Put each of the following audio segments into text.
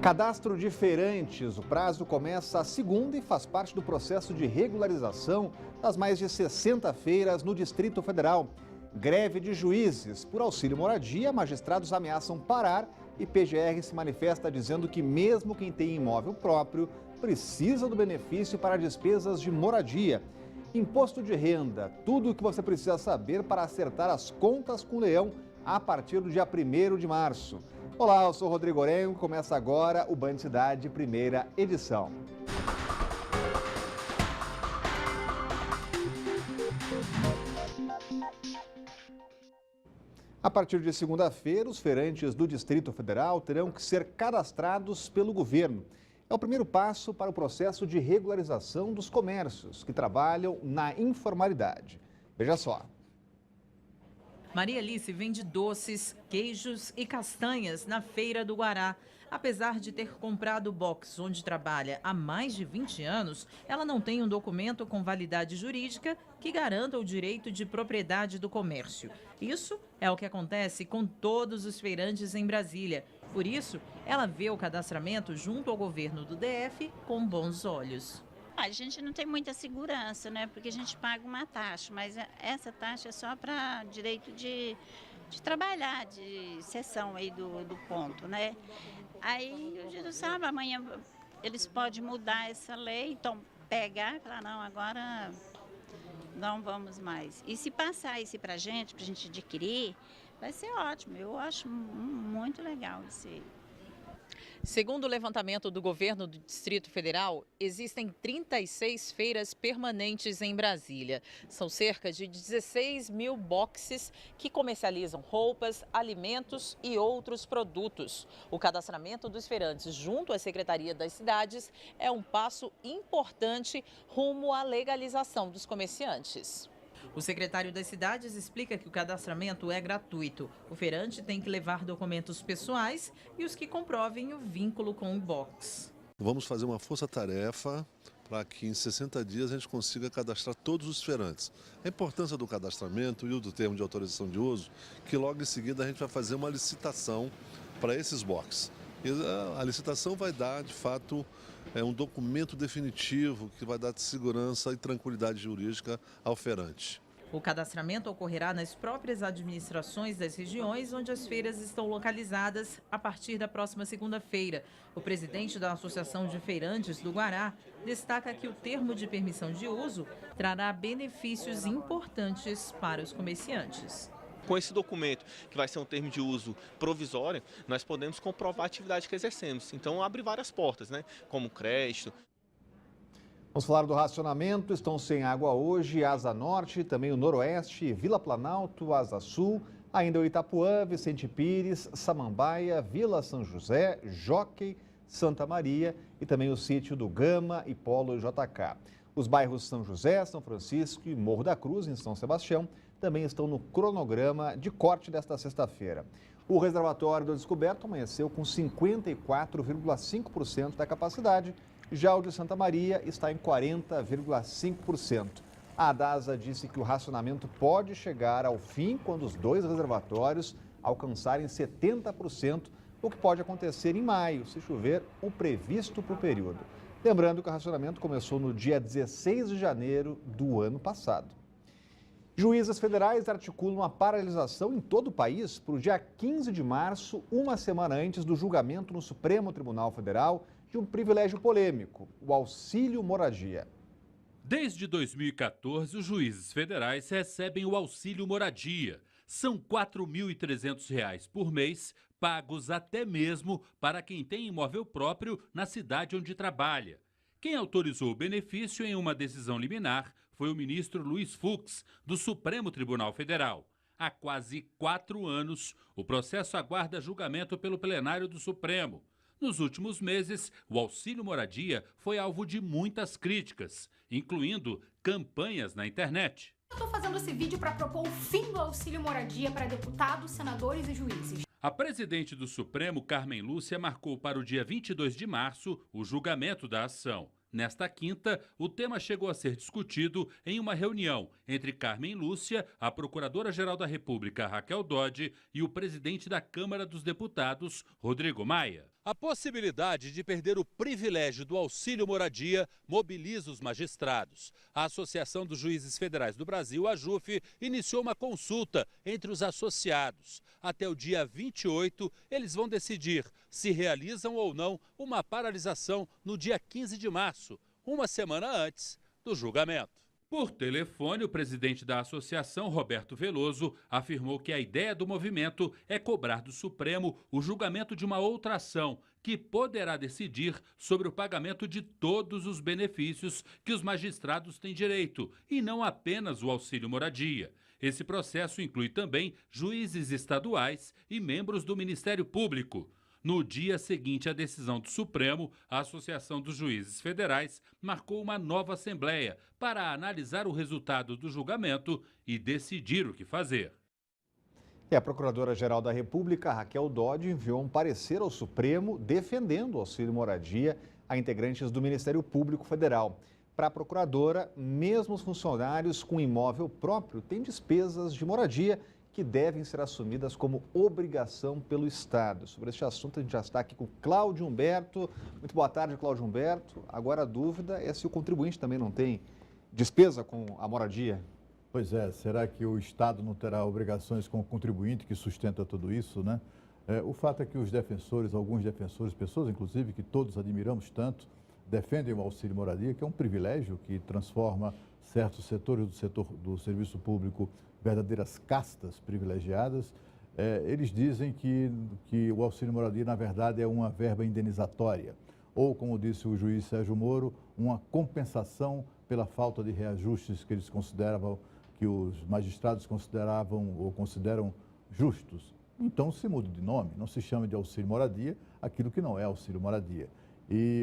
Cadastro de feirantes. O prazo começa a segunda e faz parte do processo de regularização das mais de 60 feiras no Distrito Federal. Greve de juízes. Por auxílio moradia, magistrados ameaçam parar e PGR se manifesta dizendo que mesmo quem tem imóvel próprio precisa do benefício para despesas de moradia. Imposto de renda. Tudo o que você precisa saber para acertar as contas com o Leão a partir do dia 1º de março. Olá, eu sou Rodrigo Orengo, começa agora o Band Cidade, primeira edição. A partir de segunda-feira, os feirantes do Distrito Federal terão que ser cadastrados pelo governo. É o primeiro passo para o processo de regularização dos comércios que trabalham na informalidade. Veja só. Maria Alice vende doces, queijos e castanhas na Feira do Guará. Apesar de ter comprado o box onde trabalha há mais de 20 anos, ela não tem um documento com validade jurídica que garanta o direito de propriedade do comércio. Isso é o que acontece com todos os feirantes em Brasília. Por isso, ela vê o cadastramento junto ao governo do DF com bons olhos. A gente não tem muita segurança, né? Porque a gente paga uma taxa, mas essa taxa é só para direito de trabalhar, de sessão aí do ponto, né? Aí o juiz sabe, amanhã eles podem mudar essa lei, então pegar e falar, não, agora não vamos mais. E se passar isso pra gente adquirir, vai ser ótimo. Eu acho muito legal isso aí. Segundo o levantamento do governo do Distrito Federal, existem 36 feiras permanentes em Brasília. São cerca de 16 mil boxes que comercializam roupas, alimentos e outros produtos. O cadastramento dos feirantes junto à Secretaria das Cidades é um passo importante rumo à legalização dos comerciantes. O secretário das Cidades explica que o cadastramento é gratuito. O feirante tem que levar documentos pessoais e os que comprovem o vínculo com o box. Vamos fazer uma força-tarefa para que em 60 dias a gente consiga cadastrar todos os feirantes. A importância do cadastramento e o do termo de autorização de uso, que logo em seguida a gente vai fazer uma licitação para esses boxes. E a licitação vai dar, de fato, um documento definitivo que vai dar segurança e tranquilidade jurídica ao feirante. O cadastramento ocorrerá nas próprias administrações das regiões onde as feiras estão localizadas a partir da próxima segunda-feira. O presidente da Associação de Feirantes do Guará destaca que o termo de permissão de uso trará benefícios importantes para os comerciantes. Com esse documento, que vai ser um termo de uso provisório, nós podemos comprovar a atividade que exercemos. Então, abre várias portas, né? Como crédito. Vamos falar do racionamento. Estão sem água hoje Asa Norte, também o Noroeste, Vila Planalto, Asa Sul, ainda o Itapuã, Vicente Pires, Samambaia, Vila São José, Jockey, Santa Maria e também o sítio do Gama e Polo JK. Os bairros São José, São Francisco e Morro da Cruz, em São Sebastião, também estão no cronograma de corte desta sexta-feira. O reservatório do Descoberto amanheceu com 54,5% da capacidade, já o de Santa Maria está em 40,5%. A DASA disse que o racionamento pode chegar ao fim quando os dois reservatórios alcançarem 70%, o que pode acontecer em maio, se chover o previsto para o período. Lembrando que o racionamento começou no dia 16 de janeiro do ano passado. Juízes federais articulam a paralisação em todo o país para o dia 15 de março, uma semana antes do julgamento no Supremo Tribunal Federal de um privilégio polêmico, o auxílio moradia. Desde 2014, os juízes federais recebem o auxílio moradia. São R$ 4.300 por mês, pagos até mesmo para quem tem imóvel próprio na cidade onde trabalha. Quem autorizou o benefício em uma decisão liminar foi o ministro Luiz Fux, do Supremo Tribunal Federal. Há quase 4 anos, o processo aguarda julgamento pelo plenário do Supremo. Nos últimos meses, o auxílio moradia foi alvo de muitas críticas, incluindo campanhas na internet. Eu estou fazendo esse vídeo para propor o fim do auxílio moradia para deputados, senadores e juízes. A presidente do Supremo, Carmen Lúcia, marcou para o dia 22 de março o julgamento da ação. Nesta quinta, o tema chegou a ser discutido em uma reunião entre Carmen Lúcia, a Procuradora-Geral da República, Raquel Dodge, e o presidente da Câmara dos Deputados, Rodrigo Maia. A possibilidade de perder o privilégio do auxílio moradia mobiliza os magistrados. A Associação dos Juízes Federais do Brasil, a JUF, iniciou uma consulta entre os associados. Até o dia 28, eles vão decidir se realizam ou não uma paralisação no dia 15 de março, uma semana antes do julgamento. Por telefone, o presidente da associação, Roberto Veloso, afirmou que a ideia do movimento é cobrar do Supremo o julgamento de uma outra ação que poderá decidir sobre o pagamento de todos os benefícios que os magistrados têm direito, e não apenas o auxílio moradia. Esse processo inclui também juízes estaduais e membros do Ministério Público. No dia seguinte à decisão do Supremo, a Associação dos Juízes Federais marcou uma nova assembleia para analisar o resultado do julgamento e decidir o que fazer. E a Procuradora-Geral da República, Raquel Dodge, enviou um parecer ao Supremo defendendo o auxílio moradia a integrantes do Ministério Público Federal. Para a Procuradora, mesmo os funcionários com imóvel próprio têm despesas de moradia que devem ser assumidas como obrigação pelo Estado. Sobre este assunto, a gente já está aqui com o Cláudio Humberto. Muito boa tarde, Cláudio Humberto. Agora a dúvida é se o contribuinte também não tem despesa com a moradia. Pois é, será que o Estado não terá obrigações com o contribuinte que sustenta tudo isso, né? O fato é que os defensores, alguns defensores, pessoas inclusive que todos admiramos tanto, defendem o auxílio moradia, que é um privilégio que transforma certos setores do serviço público verdadeiras castas privilegiadas. Eles dizem que o auxílio moradia, na verdade, é uma verba indenizatória, ou, como disse o juiz Sérgio Moro, uma compensação pela falta de reajustes que eles consideravam, que os magistrados consideravam ou consideram justos. Então se muda de nome, não se chama de auxílio moradia aquilo que não é auxílio moradia.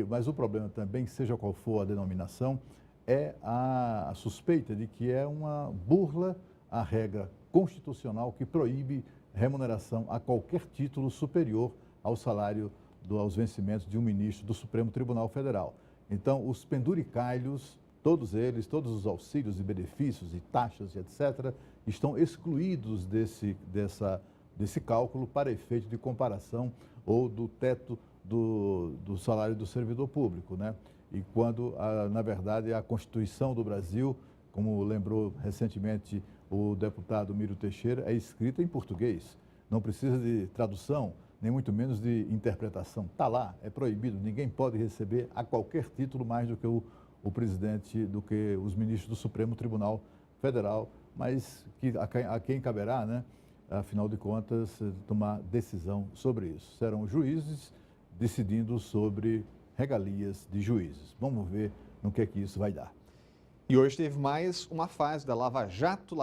Mas o problema também, seja qual for a denominação, é a suspeita de que é uma burla à regra constitucional que proíbe remuneração a qualquer título superior ao salário aos vencimentos de um ministro do Supremo Tribunal Federal. Então, os penduricalhos, todos eles, todos os auxílios e benefícios e taxas e etc., estão excluídos desse cálculo para efeito de comparação ou do teto do salário do servidor público, né? E quando, na verdade, a Constituição do Brasil, como lembrou recentemente o deputado Mírio Teixeira, é escrita em português. Não precisa de tradução, nem muito menos de interpretação. Está lá, é proibido, ninguém pode receber a qualquer título mais do que o presidente, do que os ministros do Supremo Tribunal Federal, mas a quem caberá, né, afinal de contas, tomar decisão sobre isso. Serão juízes decidindo sobre regalias de juízes. Vamos ver no que é que isso vai dar. E hoje teve mais uma fase da Lava Jato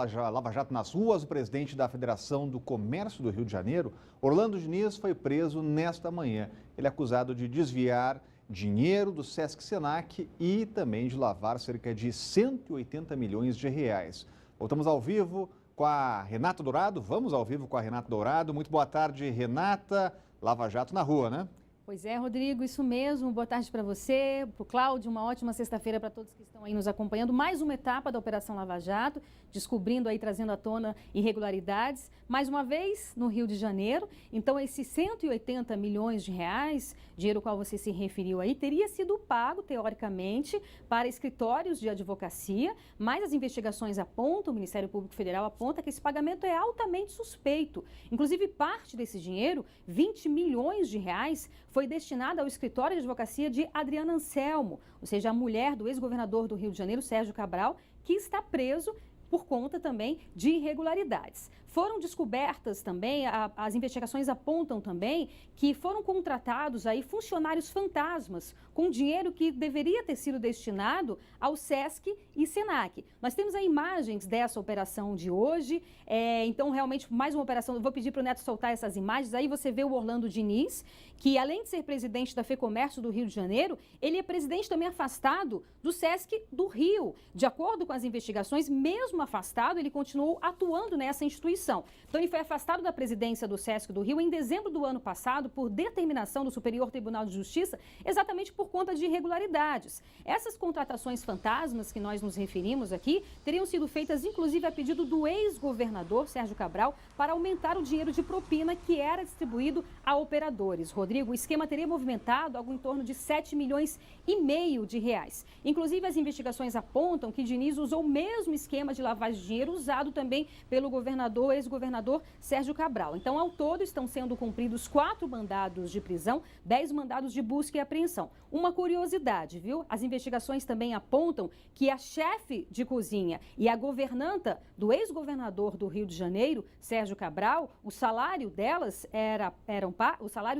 nas ruas. O presidente da Federação do Comércio do Rio de Janeiro, Orlando Diniz, foi preso nesta manhã. Ele é acusado de desviar dinheiro do Sesc-Senac e também de lavar cerca de 180 milhões de reais. Voltamos ao vivo com a Renata Dourado. Vamos ao vivo com a Renata Dourado. Muito boa tarde, Renata. Lava Jato na rua, né? Pois é, Rodrigo, isso mesmo. Boa tarde para você, para o Cláudio, uma ótima sexta-feira para todos que estão aí nos acompanhando. Mais uma etapa da Operação Lava Jato, descobrindo aí, trazendo à tona irregularidades, mais uma vez no Rio de Janeiro. Então, esses 180 milhões de reais, dinheiro ao qual você se referiu aí, teria sido pago, teoricamente, para escritórios de advocacia, mas as investigações apontam, o Ministério Público Federal aponta que esse pagamento é altamente suspeito. Inclusive, parte desse dinheiro, 20 milhões de reais, foi destinada ao escritório de advocacia de Adriana Anselmo, ou seja, a mulher do ex-governador do Rio de Janeiro, Sérgio Cabral, que está preso por conta também de irregularidades. Foram descobertas também, as investigações apontam também que foram contratados aí funcionários fantasmas com dinheiro que deveria ter sido destinado ao Sesc e Senac. Nós temos aí imagens dessa operação de hoje, então realmente mais uma operação, eu vou pedir para o Neto soltar essas imagens, aí você vê o Orlando Diniz, que além de ser presidente da FEComércio do Rio de Janeiro, ele é presidente também afastado do Sesc do Rio. De acordo com as investigações, mesmo mesmo afastado, ele continuou atuando nessa instituição. Então, ele foi afastado da presidência do SESC do Rio em dezembro do ano passado por determinação do Superior Tribunal de Justiça, exatamente por conta de irregularidades. Essas contratações fantasmas que nós nos referimos aqui teriam sido feitas, inclusive, a pedido do ex-governador Sérgio Cabral para aumentar o dinheiro de propina que era distribuído a operadores. Rodrigo, o esquema teria movimentado algo em torno de 7,5 milhões de reais. Inclusive, as investigações apontam que Diniz usou o mesmo esquema de lavagem de dinheiro usado também pelo ex-governador Sérgio Cabral. Então, ao todo, estão sendo cumpridos 4 mandados de prisão, 10 mandados de busca e apreensão. Uma curiosidade, viu? As investigações também apontam que a chefe de cozinha e a governanta do ex-governador do Rio de Janeiro, Sérgio Cabral, os salários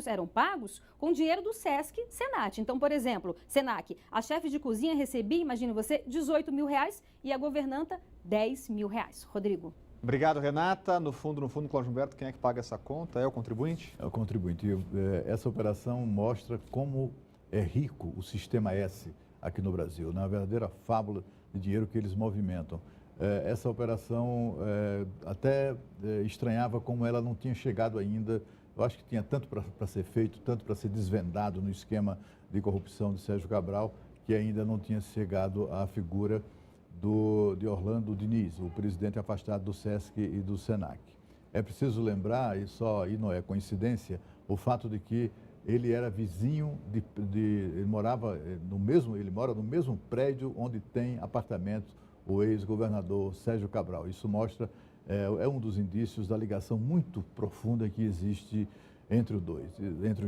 eram pagos com dinheiro do Sesc Senat. Então, por exemplo, Senac, a chefe de cozinha recebia, imagine você, 18 mil reais e a governanta 10 mil reais. Rodrigo. Obrigado, Renata. No fundo, Cláudio Humberto, quem é que paga essa conta? É o contribuinte? É o contribuinte. Essa operação mostra como é rico o Sistema S aqui no Brasil, na verdadeira fábula de dinheiro que eles movimentam. Essa operação até estranhava como ela não tinha chegado ainda. Eu acho que tinha tanto para ser feito, tanto para ser desvendado no esquema de corrupção de Sérgio Cabral, que ainda não tinha chegado à figura de Orlando Diniz, o presidente afastado do SESC e do SENAC. É preciso lembrar, e não é coincidência, o fato de que ele era vizinho ele mora no mesmo prédio onde tem apartamento o ex-governador Sérgio Cabral. Isso mostra, é um dos indícios da ligação muito profunda que existe entre os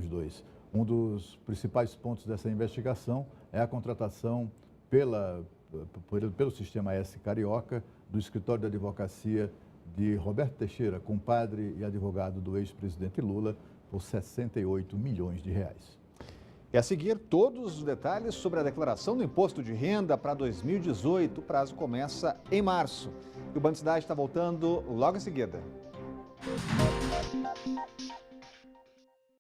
dois. Um dos principais pontos dessa investigação é a contratação pelo Sistema S Carioca do escritório de advocacia de Roberto Teixeira, compadre e advogado do ex-presidente Lula, por 68 milhões de reais. E a seguir, todos os detalhes sobre a declaração do imposto de renda para 2018. O prazo começa em março. E o Band Cidade está voltando logo em seguida.